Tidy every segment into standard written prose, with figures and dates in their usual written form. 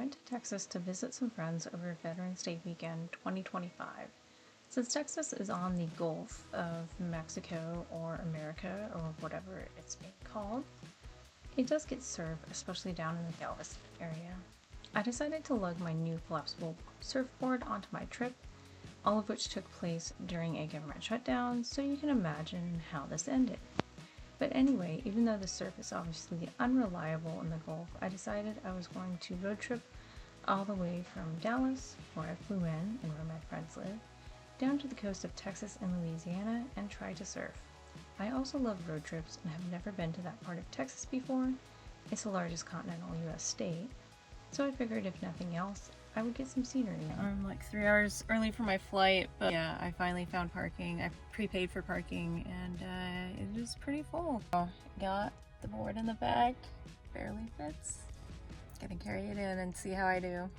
went to Texas to visit some friends over Veterans Day weekend 2025. Since Texas is on the Gulf of Mexico or America or whatever it's being called, it does get surf, especially down in the Galveston area. I decided to lug my new collapsible surfboard onto my trip, all of which took place during a government shutdown, so you can imagine how this ended. But anyway, even though the surf is obviously unreliable in the Gulf, I decided I was going to road trip all the way from Dallas, where I flew in and where my friends live, down to the coast of Texas and Louisiana and try to surf. I also love road trips and have never been to that part of Texas before. It's the largest continental US state, so I figured if nothing else, I would get some scenery. I'm like 3 hours early for my flight, but yeah, I finally found parking. I prepaid for parking and it is pretty full. Got the board in the back, barely fits. Gonna carry it in and see how I do.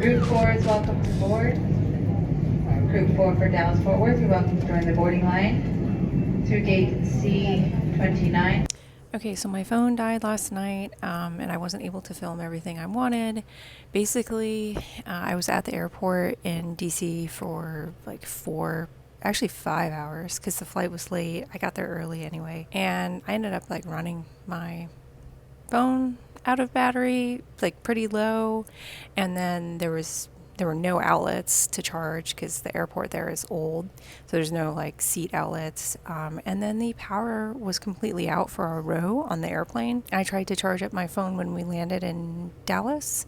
Group 4 is welcome to board. Group 4 for Dallas Fort Worth, you're welcome to join the boarding line through gate C29. Okay, so my phone died last night and I wasn't able to film everything I wanted. Basically, I was at the airport in DC for like 5 hours because the flight was late. I got there early anyway, and I ended up like running my phone out of battery, like pretty low, and then there were no outlets to charge because the airport there is old, so there's no like seat outlets, and then the power was completely out for a row on the airplane. I tried to charge up my phone when we landed in Dallas,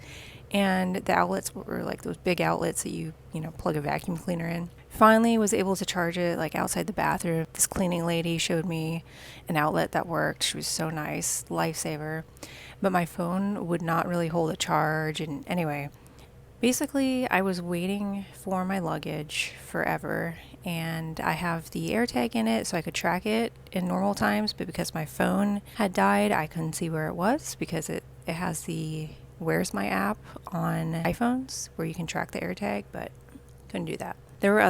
and the outlets were like those big outlets that you plug a vacuum cleaner in. Finally was able to charge it like outside the bathroom. This cleaning lady showed me an outlet that worked. She was so nice, lifesaver. But my phone would not really hold a charge, and anyway, basically I was waiting for my luggage forever, and I have the AirTag in it so I could track it in normal times, but because my phone had died, I couldn't see where it was because it has the Where's My app on iPhones where you can track the AirTag, but couldn't do that. There were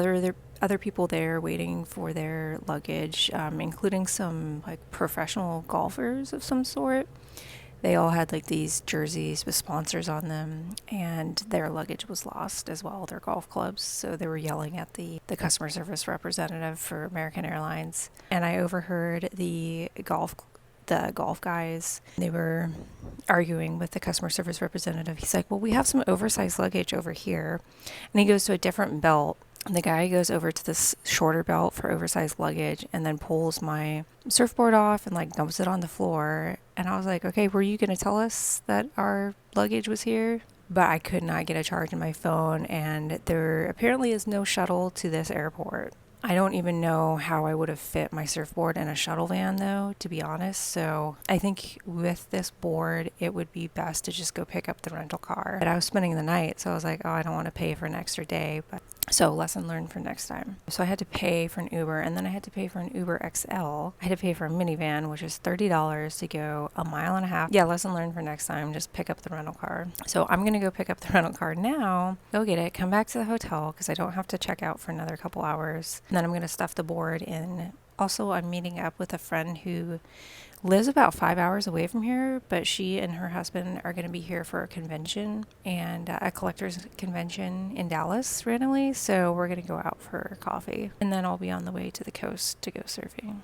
other people there waiting for their luggage, including some like professional golfers of some sort. They all had like these jerseys with sponsors on them, and their luggage was lost as well, their golf clubs. So they were yelling at the customer service representative for American Airlines. And I overheard the golf guys, they were arguing with the customer service representative. He's like, well, we have some oversized luggage over here. And he goes to a different belt. And the guy goes over to this shorter belt for oversized luggage and then pulls my surfboard off and like dumps it on the floor. And I was like, okay, were you going to tell us that our luggage was here? But I could not get a charge in my phone, and there apparently is no shuttle to this airport. I don't even know how I would have fit my surfboard in a shuttle van though, to be honest. So I think with this board, it would be best to just go pick up the rental car. But I was spending the night, so I was like, oh, I don't want to pay for an extra day. But so lesson learned for next time. So I had to pay for an Uber, and then I had to pay for an Uber XL. I had to pay for a minivan, which is $30 to go a mile and a half. Yeah, lesson learned for next time, just pick up the rental car. So I'm going to go pick up the rental car now, go get it, come back to the hotel because I don't have to check out for another couple hours. And then I'm going to stuff the board in Also, I'm meeting up with a friend who lives about 5 hours away from here, but she and her husband are going to be here for a convention and a collector's convention in Dallas randomly. So we're going to go out for coffee, and then I'll be on the way to the coast to go surfing.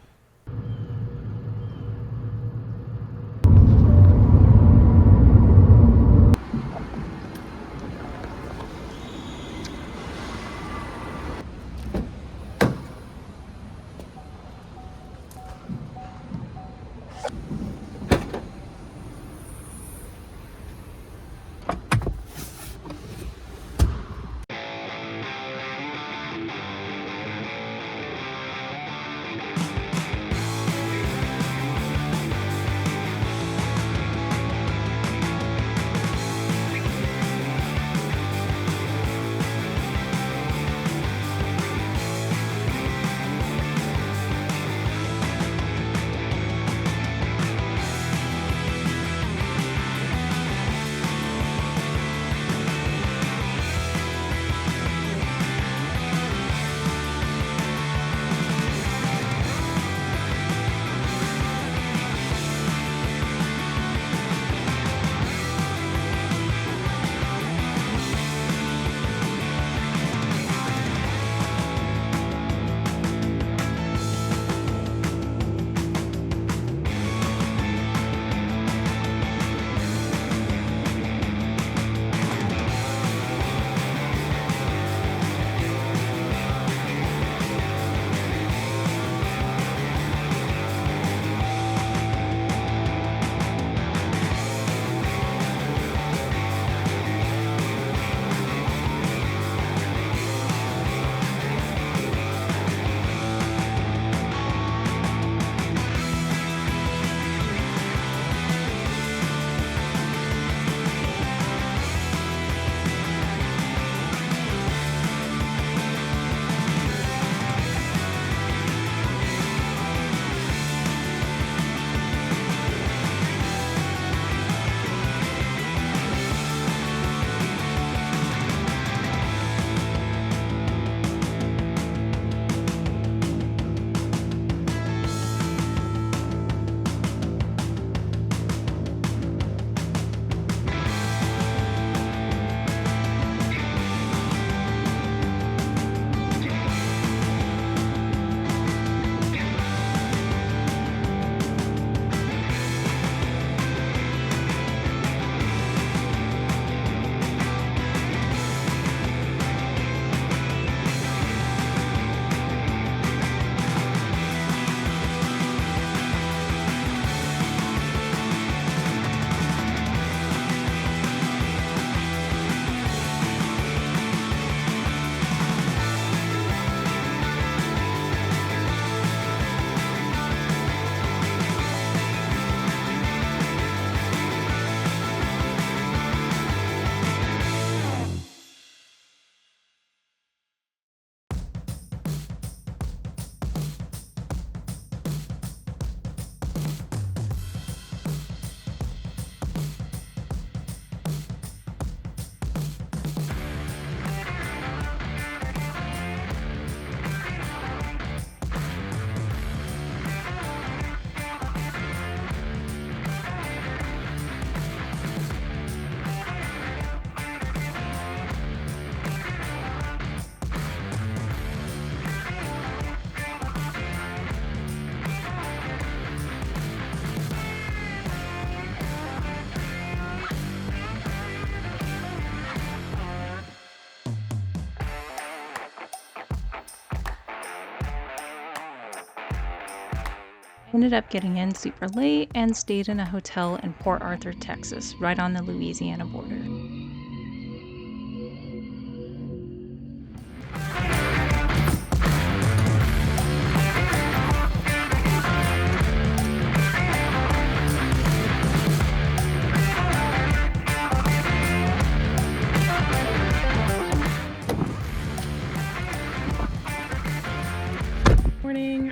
Ended up getting in super late and stayed in a hotel in Port Arthur, Texas, right on the Louisiana border.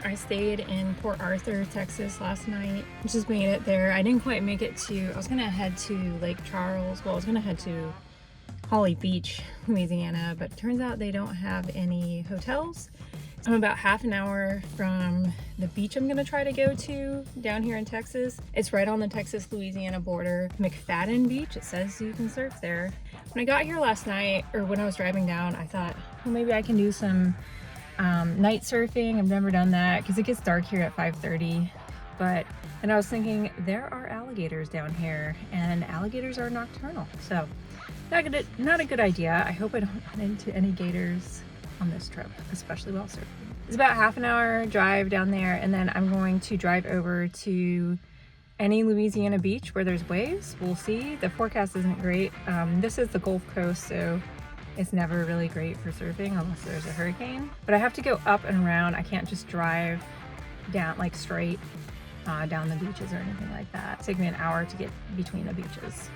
I stayed in Port Arthur, Texas last night. Just made it there. I didn't quite make it to, I was gonna head to Lake Charles. Well, I was gonna head to Holly Beach, Louisiana, but it turns out they don't have any hotels. I'm about half an hour from the beach I'm gonna try to go to down here in Texas. It's right on the Texas-Louisiana border. McFadden Beach, it says you can surf there. When I got here last night, or when I was driving down, I thought, well, maybe I can do some night surfing. I've never done that because it gets dark here at 5:30. But then I was thinking, there are alligators down here, and alligators are nocturnal. So not a good idea. I hope I don't run into any gators on this trip, especially while surfing. It's about half an hour drive down there, and then I'm going to drive over to any Louisiana beach where there's waves. We'll see. The forecast isn't great. This is the Gulf Coast, so it's never really great for surfing unless there's a hurricane. But I have to go up and around. I can't just drive down like straight down the beaches or anything like that. It takes me an hour to get between the beaches.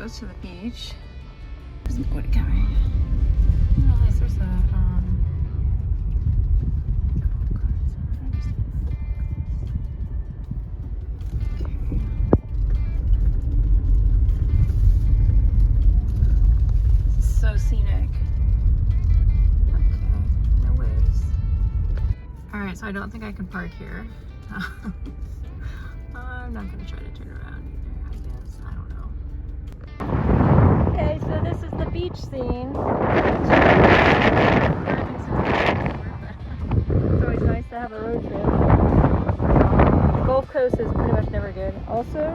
To the beach. There's no way coming. I didn't realize there's a okay. This is so scenic. Okay, no waves. Alright, so I don't think I can park here. I'm not gonna try to turn around either, I guess. I don't know. Okay, so this is the beach scene. It's always nice to have a road trip. The Gulf Coast is pretty much never good. Also,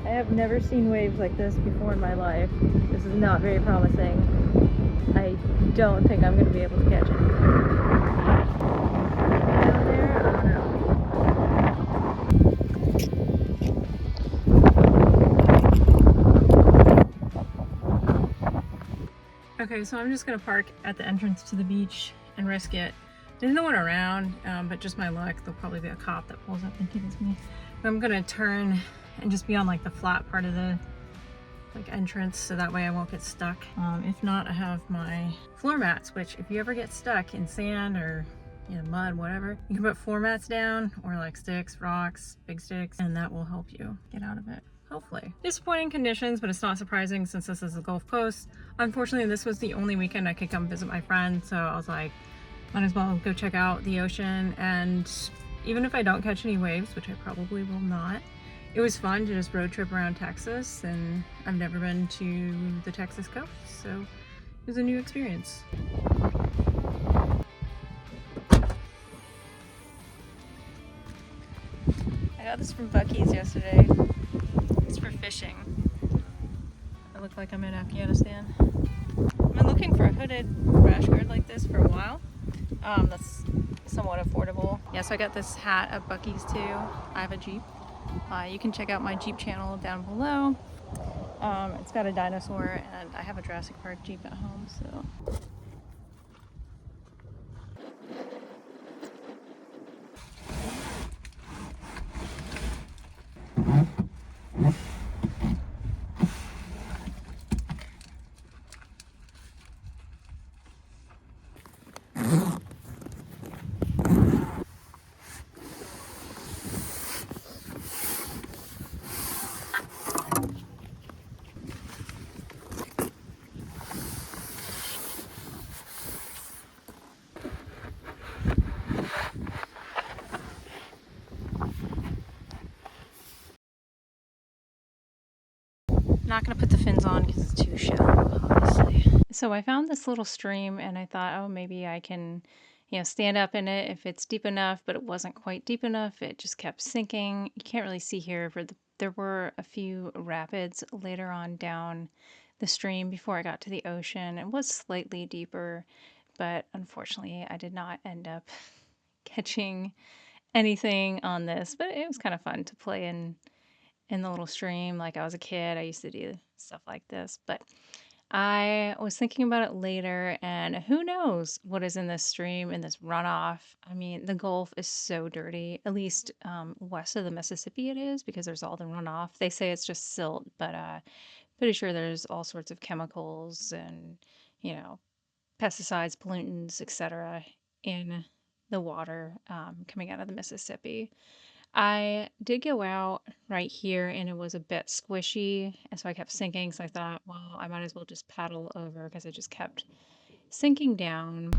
I have never seen waves like this before in my life. This is not very promising. I don't think I'm going to be able to catch anything. Down there? I don't know. Okay, so I'm just gonna park at the entrance to the beach and risk it. There's no one around, but just my luck. There'll probably be a cop that pulls up thinking it's me. But I'm gonna turn and just be on like the flat part of the entrance, so that way I won't get stuck. If not, I have my floor mats, which if you ever get stuck in sand or mud, whatever, you can put floor mats down or like sticks, rocks, big sticks, and that will help you get out of it. Hopefully. Disappointing conditions, but it's not surprising since this is the Gulf Coast. Unfortunately, this was the only weekend I could come visit my friend, so I was like, might as well go check out the ocean. And even if I don't catch any waves, which I probably will not, it was fun to just road trip around Texas, and I've never been to the Texas coast, so it was a new experience. I got this from Buc-ee's yesterday. It's for fishing. I look like I'm in Afghanistan. I've been looking for a hooded rash guard like this for a while. That's somewhat affordable. Yeah, so I got this hat at Buc-ee's too. I have a Jeep. You can check out my Jeep channel down below. It's got a dinosaur, and I have a Jurassic Park Jeep at home, so. not going to put the fins on because it's too shallow, obviously. So I found this little stream and I thought, oh, maybe I can, stand up in it if it's deep enough, but it wasn't quite deep enough. It just kept sinking. You can't really see here, but there were a few rapids later on down the stream before I got to the ocean. It was slightly deeper, but unfortunately I did not end up catching anything on this, but it was kind of fun to play in the little stream. Like I was a kid, I used to do stuff like this, but I was thinking about it later, and who knows what is in this stream, in this runoff. I mean, the Gulf is so dirty, at least west of the Mississippi it is, because there's all the runoff. They say it's just silt, but pretty sure there's all sorts of chemicals and, pesticides, pollutants, etc. in the water coming out of the Mississippi. I did go out right here and it was a bit squishy, and so I kept sinking. So I thought, well, I might as well just paddle over because it just kept sinking down.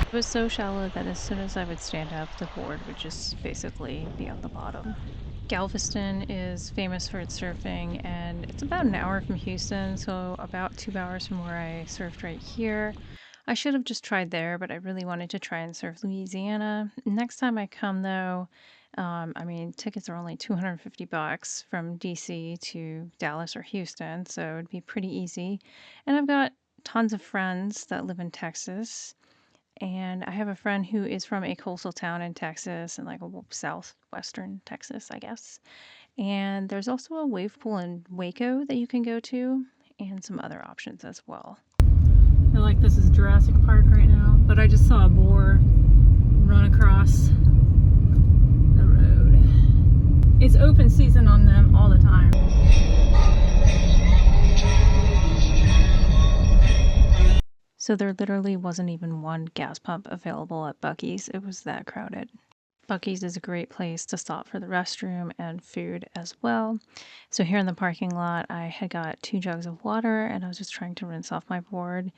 It was so shallow that as soon as I would stand up, the board would just basically be on the bottom. Galveston is famous for its surfing, and it's about an hour from Houston, so about 2 hours from where I surfed right here. I should have just tried there, but I really wanted to try and surf Louisiana. Next time I come, though, tickets are only $250 from DC to Dallas or Houston, so it'd be pretty easy. And I've got tons of friends that live in Texas. And I have a friend who is from a coastal town in Texas, and like a southwestern Texas, I guess. And there's also a wave pool in Waco that you can go to, and some other options as well. I feel like this is Jurassic Park right now, but I just saw a boar run across the road. It's open season on them all the time. So there literally wasn't even one gas pump available at Buc-ee's. It was that crowded. Buc-ee's is a great place to stop for the restroom and food as well. So here in the parking lot, I had got 2 jugs of water and I was just trying to rinse off my board.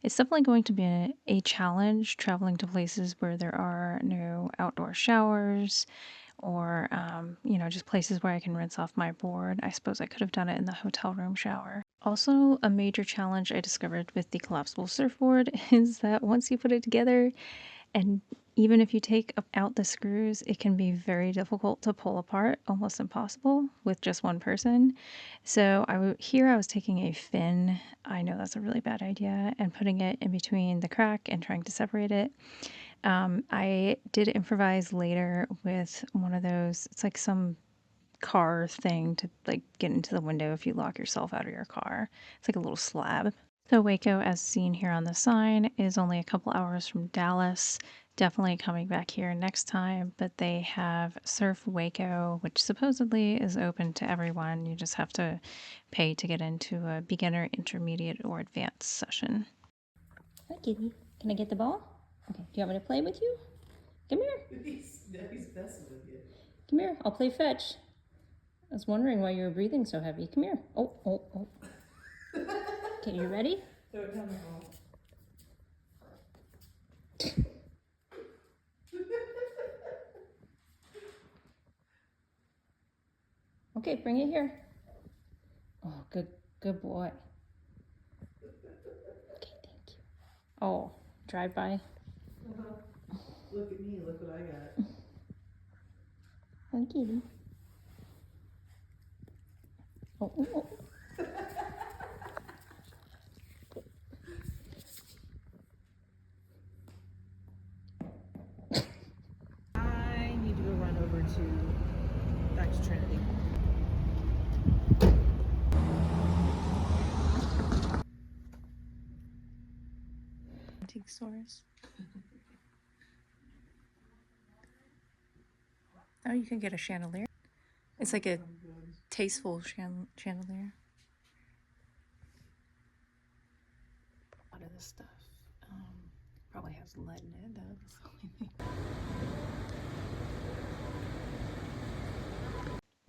It's definitely going to be a challenge traveling to places where there are no outdoor showers or, just places where I can rinse off my board. I suppose I could have done it in the hotel room shower. Also, a major challenge I discovered with the collapsible surfboard is that once you put it together, and even if you take out the screws, it can be very difficult to pull apart, almost impossible with just one person. So here I was taking a fin. I know that's a really bad idea, and putting it in between the crack and trying to separate it. I did improvise later with one of those. It's like some car thing to like get into the window if you lock yourself out of your car. It's like a little slab. So Waco, as seen here on the sign, is only a couple hours from Dallas. Definitely coming back here next time, but they have Surf Waco, which supposedly is open to everyone. You just have to pay to get into a beginner, intermediate, or advanced session. Hi, kitty. Can I get the ball? Okay. Do you want me to play with you? Come here. He's messing with you. Come here. I'll play fetch. I was wondering why you were breathing so heavy. Come here. Oh, oh, oh. Okay, you ready? Don't tell me all. Okay, bring it here. Oh, good boy. Okay, thank you. Oh, drive by. Look at me, look what I got. Hi, kitty. Oh, oh, oh. I need to go run over back to Trinity. Antique stores. Oh, you can get a chandelier. It's like a tasteful chandelier. A lot of this stuff probably has lead in it, though. That's the only thing.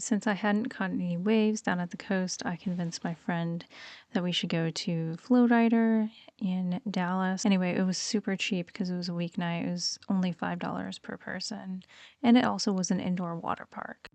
Since I hadn't caught any waves down at the coast, I convinced my friend that we should go to Flowrider in Dallas. Anyway, it was super cheap because it was a weeknight. It was only $5 per person, and it also was an indoor water park.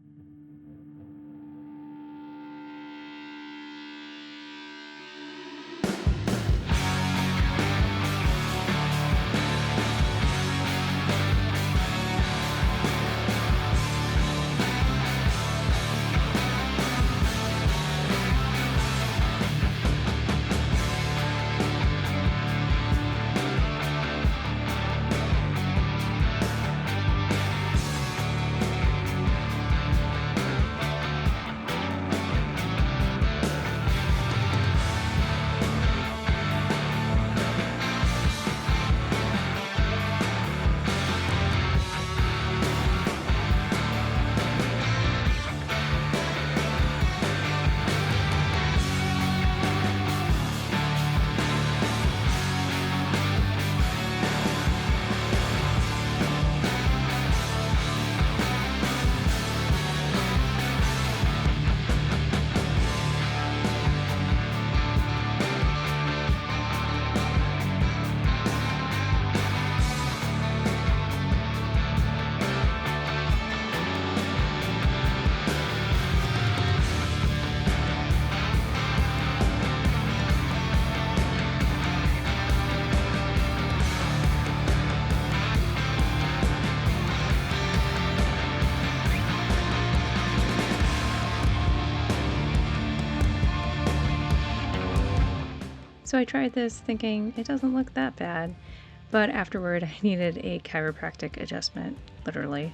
So I tried this thinking it doesn't look that bad, but afterward I needed a chiropractic adjustment, literally.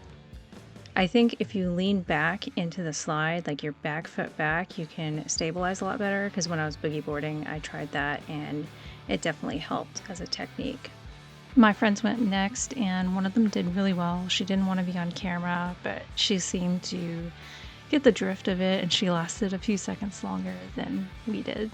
I think if you lean back into the slide, like your back foot back, you can stabilize a lot better, because when I was boogie boarding, I tried that and it definitely helped as a technique. My friends went next and one of them did really well. She didn't want to be on camera, but she seemed to get the drift of it and she lasted a few seconds longer than we did.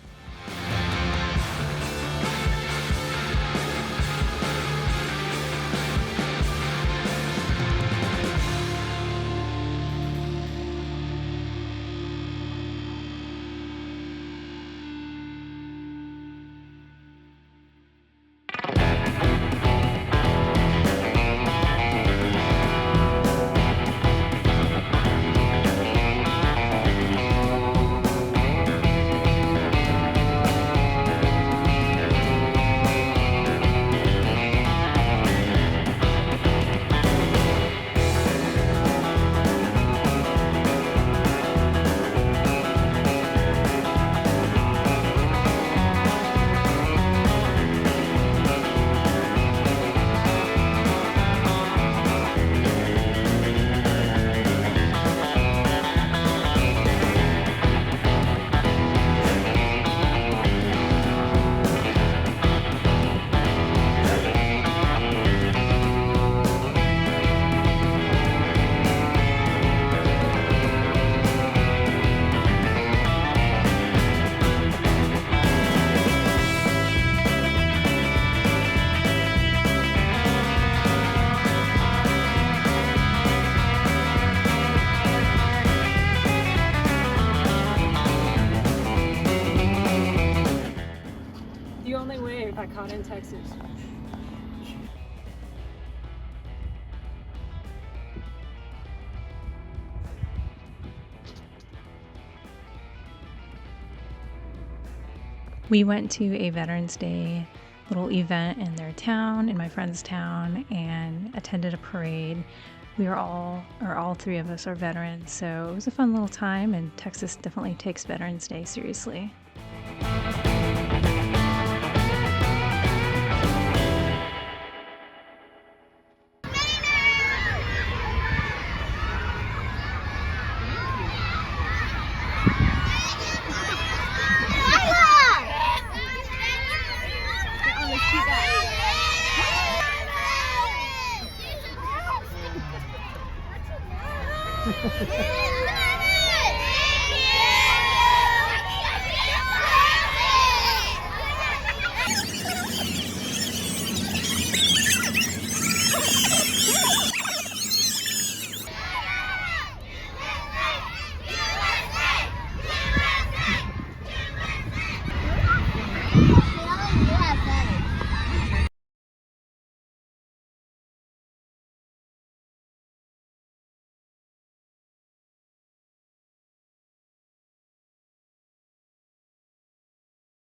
got caught in Texas. We went to a Veterans Day little event in their town, in my friend's town, and attended a parade. We were all three of us are veterans, so it was a fun little time, and Texas definitely takes Veterans Day seriously.